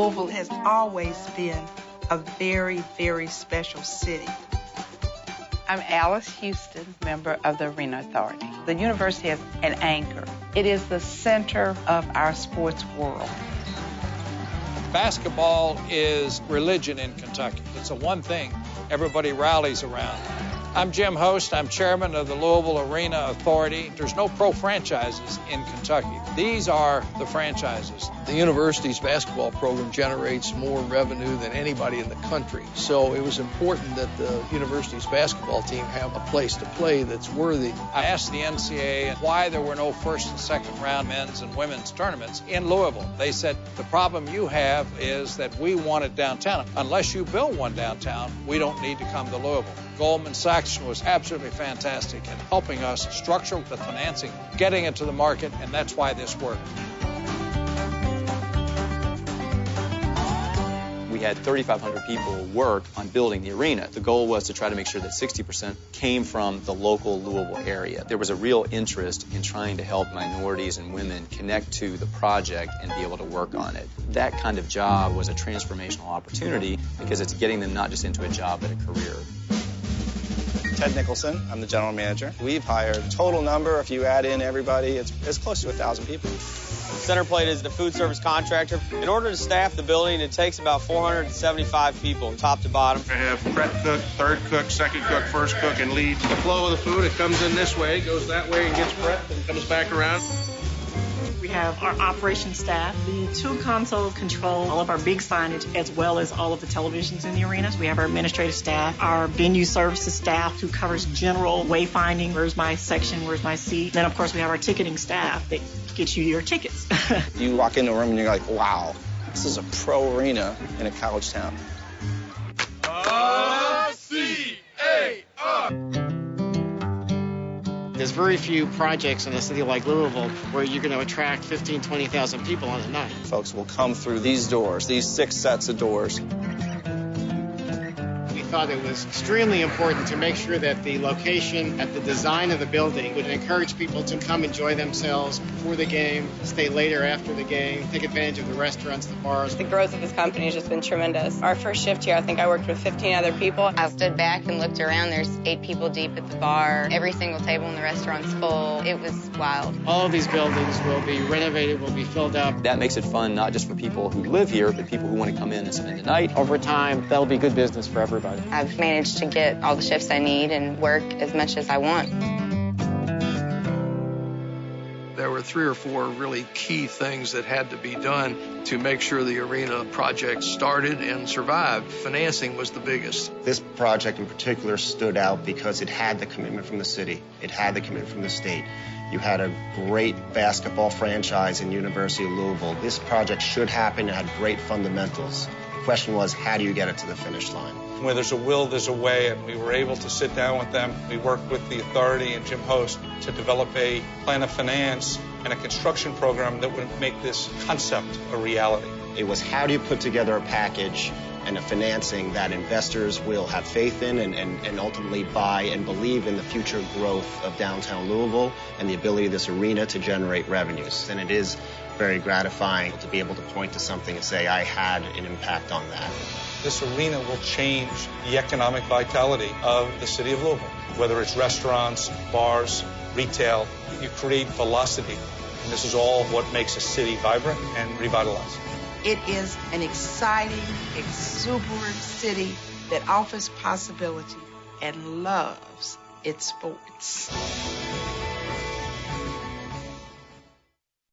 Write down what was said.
Louisville has always been a very, very special city. I'm Alice Houston, member of the Arena Authority. The university is an anchor. It is the center of our sports world. Basketball is religion in Kentucky. It's the one thing everybody rallies around. I'm Jim Host. I'm chairman of the Louisville Arena Authority. There's no pro franchises in Kentucky. These are the franchises. The university's basketball program generates more revenue than anybody in the country. So it was important that the university's basketball team have a place to play that's worthy. I asked the NCAA why there were no first and second round men's and women's tournaments in Louisville. They said, the problem you have is that we want it downtown. Unless you build one downtown, we don't need to come to Louisville. Goldman Sachs was absolutely fantastic in helping us structure the financing, getting it to the market, and that's why this worked. We had 3,500 people work on building the arena. The goal was to try to make sure that 60% came from the local Louisville area. There was a real interest in trying to help minorities and women connect to the project and be able to work on it. That kind of job was a transformational opportunity because it's getting them not just into a job, but a career. Ted Nicholson, I'm the general manager. We've hired total number, if you add in everybody, it's close to 1,000 people. Center Plate is the food service contractor. In order to staff the building, it takes about 475 people, top to bottom. I have prep cook, third cook, second cook, first cook, and lead. The flow of the food, it comes in this way, goes that way, and gets prepped, and comes back around. We have our operations staff. The two consoles control all of our big signage as well as all of the televisions in the arenas. We have our administrative staff, our venue services staff who covers general wayfinding, where's my section, where's my seat. Then, of course, we have our ticketing staff that gets you your tickets. You walk into a room and you're like, wow, this is a pro arena in a college town. There's very few projects in a city like Louisville where you're going to attract 15,000, 20,000 people on a night. Folks will come through these doors, these 6 sets of doors. We thought it was extremely important to make sure that the location at the design of the building would encourage people to come enjoy themselves before the game, stay later after the game, take advantage of the restaurants, the bars. The growth of this company has just been tremendous. Our first shift here, I think I worked with 15 other people. I stood back and looked around. There's 8 people deep at the bar. Every single table in the restaurant's full. It was wild. All of these buildings will be renovated, will be filled up. That makes it fun not just for people who live here, but people who want to come in and spend the night. Over time, that'll be good business for everybody. I've managed to get all the shifts I need and work as much as I want. There were 3 or 4 really key things that had to be done to make sure the arena project started and survived. Financing was the biggest. This project in particular stood out because it had the commitment from the city. It had the commitment from the state. You had a great basketball franchise in University of Louisville. This project should happen. It had great fundamentals. The question was, how do you get it to the finish line? Where there's a will, there's a way, and we were able to sit down with them. We worked with the authority and Jim Host to develop a plan of finance and a construction program that would make this concept a reality. It was, how do you put together a package and a financing that investors will have faith in and ultimately buy and believe in the future growth of downtown Louisville and the ability of this arena to generate revenues. And it is very gratifying to be able to point to something and say, I had an impact on that. This arena will change the economic vitality of the city of Louisville. Whether it's restaurants, bars, retail, you create velocity. And this is all what makes a city vibrant and revitalized. It is an exciting, exuberant city that offers possibility and loves its sports.